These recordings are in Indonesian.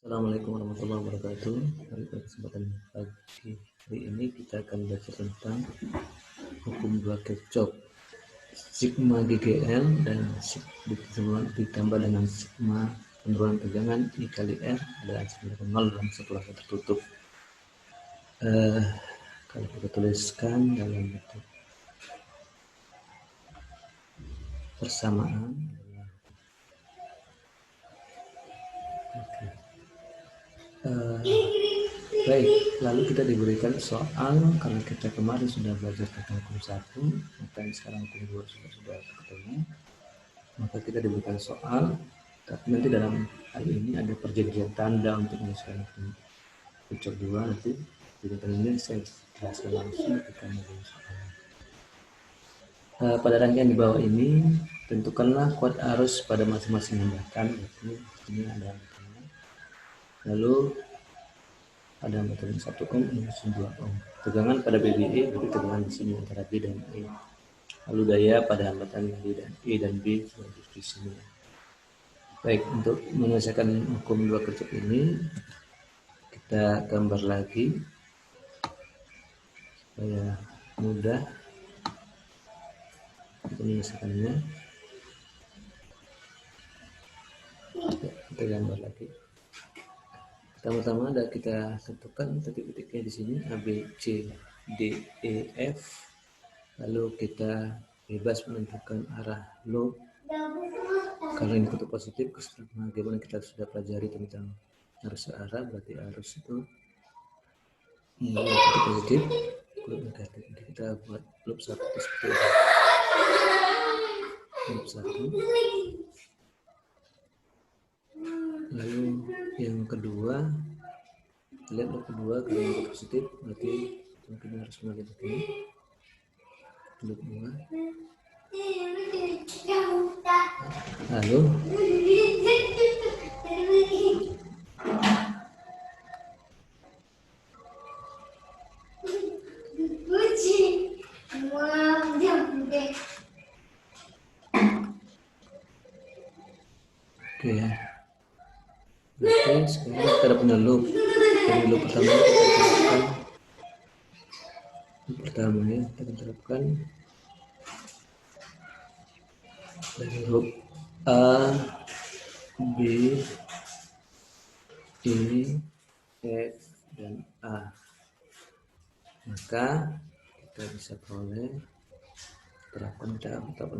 Assalamualaikum warahmatullahi wabarakatuh. Pada kesempatan pagi hari ini kita akan belajar tentang hukum dua Kirchhoff. Sigma GGL dan ditambah dengan sigma penurunan tegangan I kali R adalah sama dengan 0 dalam satu lingkaran tertutup. Kalau kita tuliskan dalam bentuk persamaan, baik, lalu kita diberikan soal karena kita kemarin sudah belajar tentang hukum 1, maka sekarang hukum 2 sudah ketemu, maka kita diberikan soal, tapi nanti dalam hal ini ada perjanjian tanda untuk menyelesaikan hukum Kirchhoff 2. Nanti perjanjian ini saya jelaskan langsung ketika menjadi soal. Pada rangkaian di bawah ini tentukanlah kuat arus pada masing-masing hambatan. Berarti ini ada hambatannya. Lalu ada hambatan 1 ohm dan 2 ohm. Tegangan pada BBE, berarti tegangan di sini antara B dan E. Lalu daya pada hambatan D dan E dan B di sini. Baik, untuk menyelesaikan hukum dua Kirchhoff ini kita gambar lagi supaya mudah untuk menyelesaikannya. Kita gambar lagi. Pertama-tama ada kita tentukan titik-titiknya di sini A, B, C, D, E, F. Lalu kita bebas menentukan arah loop. Kalau ini kutub positif, bagaimana kita sudah pelajari tentang arus arah, berarti arus itu kutub positif, kutub negatif. Jadi kita buat loop 1 seperti ini. Loop 1. Lalu yang kedua, lihat loop kedua, kalau yang kutub positif, berarti mungkin harus mengalir begini. Loop 2. Lalu oke ya. Berarti sekarang kita ada punya loop. Dari loop pertama kita terapkan dari loop A, B, E, F, dan A. Maka kita bisa peroleh terapkan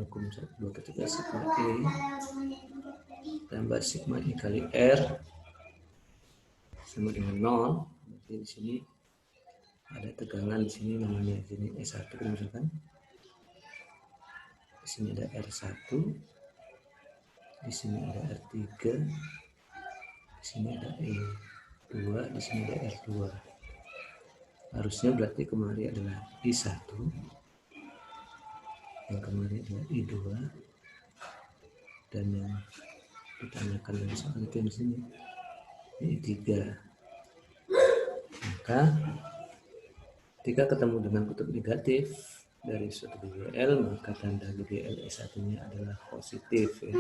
hukum 2 ketika sigma E tambah sigma I kali R sama dengan 0. Berarti di sini ada tegangan di sini namanya di sini E1 misalkan. Di sini ada R1. Di sini ada R3. Di sini ada E2, di sini ada R2. Harusnya berarti kemarin adalah I1. Yang kemarin adalah I2. Dan yang ditanyakan dalam soal itu di sini I3. Maka ketika ketemu dengan kutub negatif dari suatu GGL, maka tanda GGL E1-nya adalah positif ya.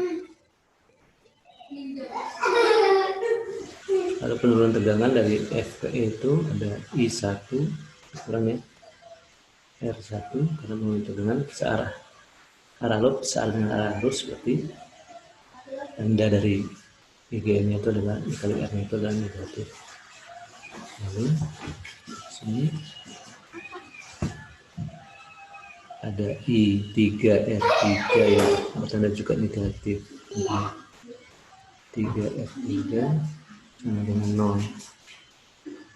Lalu penurunan tegangan dari F ke E itu ada I1 kurang ya R1 karena penurunan tegangan searah. Arah loop searah dengan arah arus, berarti tanda dari GGL-nya itu adalah I kali R-nya itu adalah negatif. Lalu sini ada I3R3 yang bertanda juga negatif. 3R3 sama dengan 0.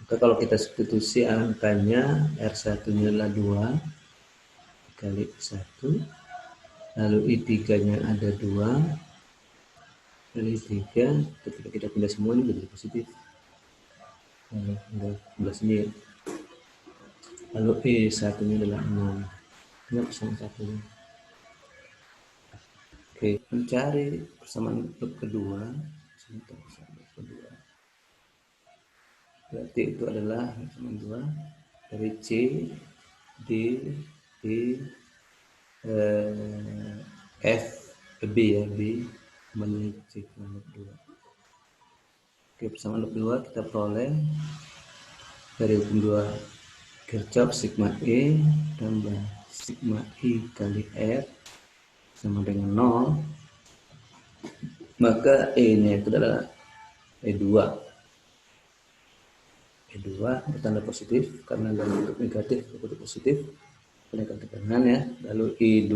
Maka kalau kita substitusi angkanya R1-nya adalah 2 kali 1, lalu I3-nya ada 2 kali 3, ketika kita pindah semua ini menjadi positif. Lalu pindah sini ya. Lalu I1-nya adalah 0. Ini persamaan satunya. Oke, mencari persamaan loop kedua. Berarti itu adalah persamaan 2 dari C, D, E, F, B ya, B kembali C ke loop 2. Oke, Oke, persamaan loop 2 kita peroleh dari hukum 2 Kirchhoff, sigma E tambah sigma I kali R sama dengan 0, maka E-nya itu adalah E2. E2 bertanda positif karena dalam bentuk negatif ke bentuk positif, kenaikan tekanan ya. Lalu I2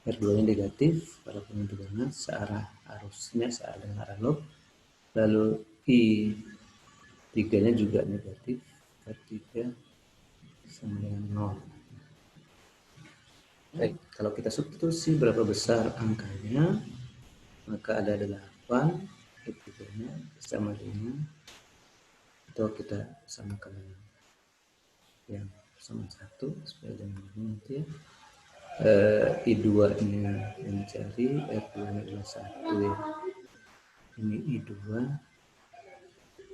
R2 nya negatif pada penentu tekanan searah arusnya, searah dengan arah loop. Lalu I3 nya juga negatif, R3 sama dengan 0. Baik, kalau kita substitusi berapa besar angkanya, maka ada 8, I3 nya sama dengan, atau kita samakan dengan yang sama 1 supaya jangan nanti ya. I2 nya yang dicari, R2 nya adalah 1 ya. Ini I2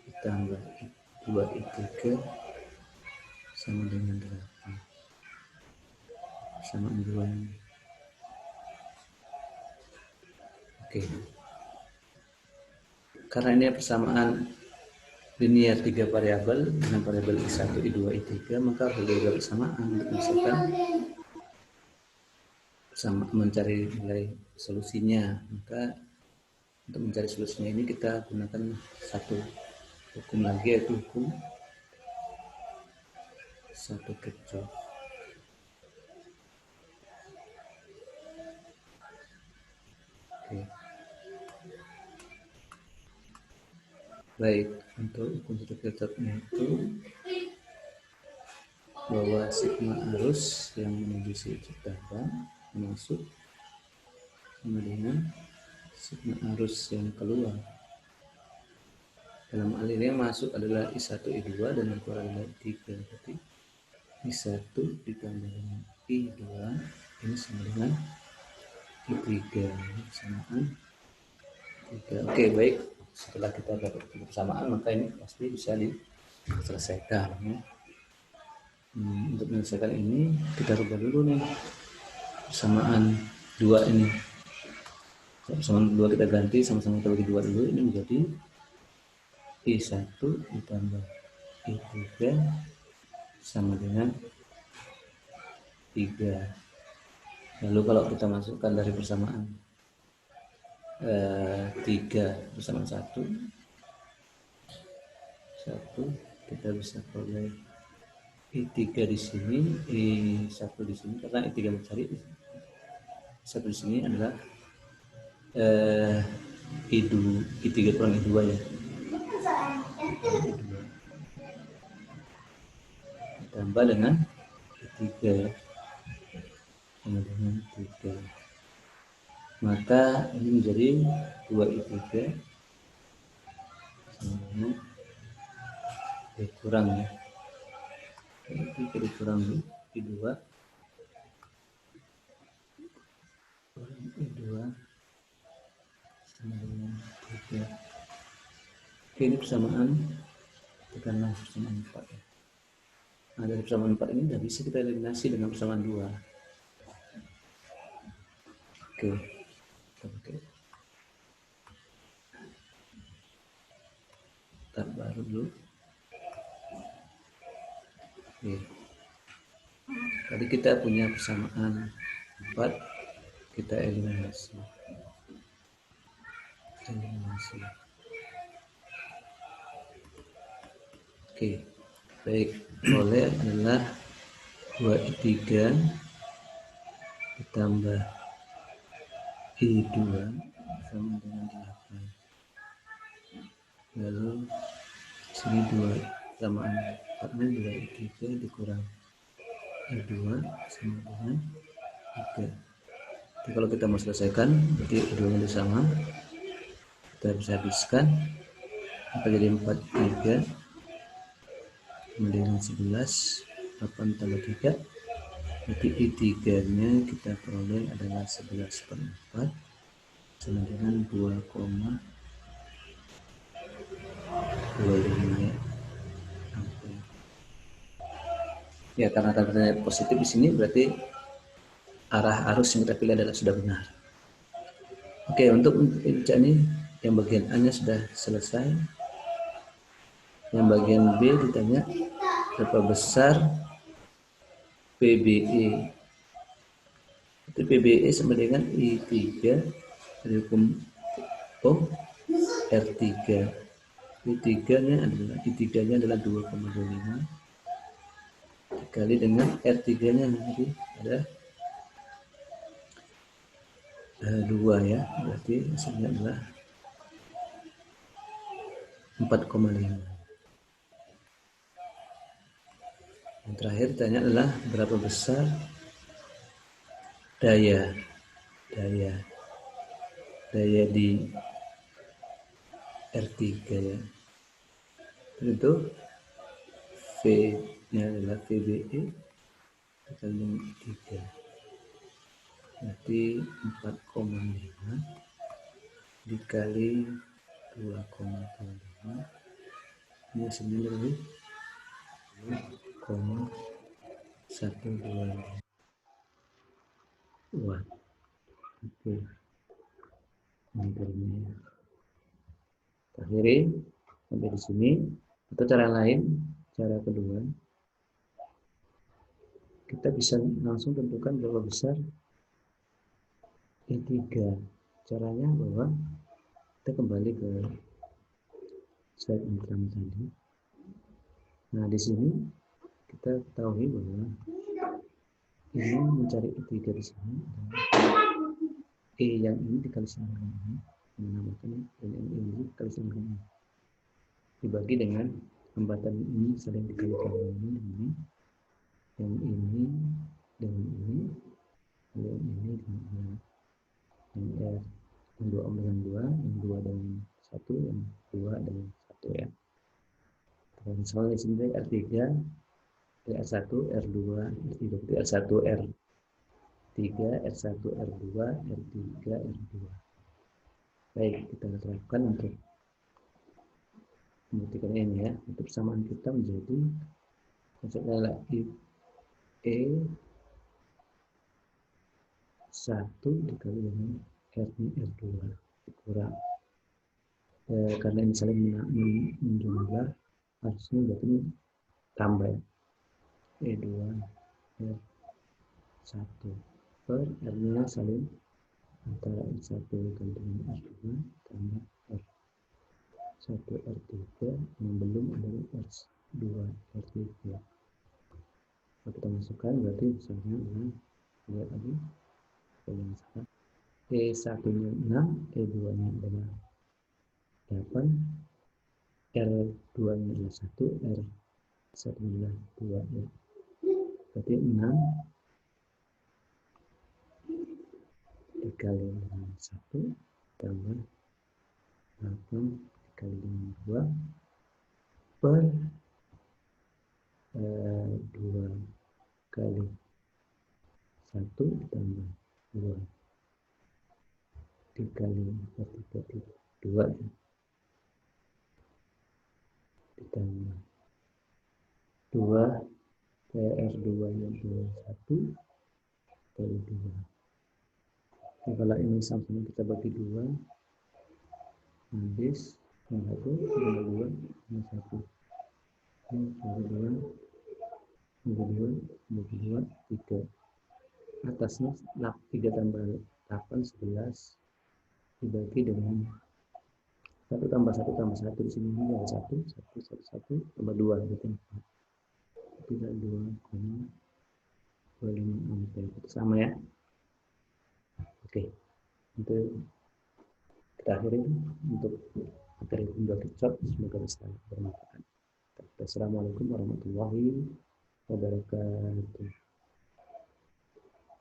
ditambah I2 I3 sama dengan 8. Persamaan 2 ini. Oke. Karena ini persamaan linear 3 variabel dengan variabel I1, I2, I3, maka harus ada persamaan untuk misalkan mencari nilai solusinya. Maka untuk mencari solusinya ini kita gunakan satu hukum lagi, yaitu hukum 1 Kirchhoff. Oke. Baik, untuk hukum 1 Kirchhoff-nya itu bahwa sigma arus yang menuju sisi tabang masuk sama dengan sigma arus yang keluar. Dalam hal ini yang masuk adalah I1, I2 dan yang keluar adalah I3. Berarti I1 ditambah dengan I2 ini sama dengan I3. Persamaan 3. Oke, baik. Setelah kita dapat persamaan, maka ini pasti bisa diselesaikan ya. Untuk menyelesaikan ini kita rubah dulu nih persamaan 2 ini. Persamaan 2 kita ganti, sama-sama kita bagi 2 dulu. Ini menjadi I1 ditambah I3 sama dengan 3. Lalu kalau kita masukkan dari persamaan 3 persamaan 1, kita bisa peroleh I3 di sini, I1 di sini, karena I3 mencari I1 di sini adalah I3 kurang I2 ya. Ditambah dengan I3 sama dengan 3. Maka ini menjadi 2I3 sama dengan kurang ya. I3 dikurang I2 kurang I2 sama dengan 3. Oke, ini persamaan tekanlah persamaan 4 ya. Nah, dari persamaan 4 ini tidak bisa kita eliminasi dengan persamaan 2. Oke, kita pakai tab baru dulu. Oke. Tadi kita punya persamaan 4, kita eliminasi. Oke, baik. Oleh adalah 2I3 ditambah I2 sama dengan 8. Lalu sini 2 samaan 4 nya 2I3 dikurang I2 sama dengan 3. Jadi kalau kita mau selesaikan, berarti I2 nya sama, kita bisa habiskan, maka jadi 4I3 sama dengan 11, 8 tambah 3, berarti I3 nya kita peroleh adalah 11/4 sama dengan 2,25 ampere. Ya, karena tandanya positif di sini berarti arah arus yang kita pilih adalah sudah benar. Oke, untuk ini yang bagian A nya sudah selesai. Yang bagian B ditanya berapa besar PBE. Itu PBE sama dengan I3 dari hukum Ohm R3. I3-nya adalah 2,25 dikali dengan R3-nya nanti ada 2 ya, berarti hasilnya adalah 4,5. Yang terakhir tanya adalah berapa besar daya di R3 ya. Itu V-nya adalah VBE dikali 3. Berarti 4,5 dikali 2,5. Ini hasilnya dari 0,125 watt. Oke. Ini akhiri sampai di sini. Atau cara lain, cara kedua, kita bisa langsung tentukan berapa besar E3. Caranya bahwa kita kembali ke slide yang pertama tadi. Nah, di sini kita ketahui bahwa ini mencari E3 di sini. E yang ini dikali dengan ini, menambahkan dan yang ini dikali dengan ini. Dibagi dengan hambatan ini saling dikalikan dengan ini, yang ini dengan ini, yang ini dengan ini. Yang yang 2 dengan 2, yang 2 dengan 1, yang 2 dengan 1 ya. Dan misalnya di sini R3, R1, R2, R3, R1, R3, R1, R2, R3, R2. Baik, kita terapkan untuk membuktikan ini ya. Untuk persamaan kita menjadi konsepnya adalah E1 dikali dengan R2 dikurang. Karena ini saling menjumlah, harusnya berarti tambah E2 R1 per R-nya saling antara R1 dengan R2 tambah R1 R3 yang belum adalah R2 R3. Kalau kita masukkan berarti misalnya adalah lihat lagi yang salah. E1-nya 6, E2-nya adalah 8, R2-nya adalah 1, R1-nya adalah 2 ya. Berarti 6 dikali dengan 1 tambah 8 dikali dengan 2 per 2 kali 1 ditambah 2 dikali 2 ditambah 2 R2 yang 1 kali 2. Nah, kalau ini sama-sama kita bagi 2, habis yang 1 tambah 2 yang 1 bagi 2 3. Atasnya 3 tambah 8 11 dibagi dengan 1 tambah 1 tambah 1 di sini ada 1 tambah 2 berarti 4. Tidak 2,25 ampere. Itu sama ya. Oke. Untuk kita akhiri untuk materi pembuat kecap, semoga bisa bermanfaat. Assalamualaikum warahmatullahi wabarakatuh.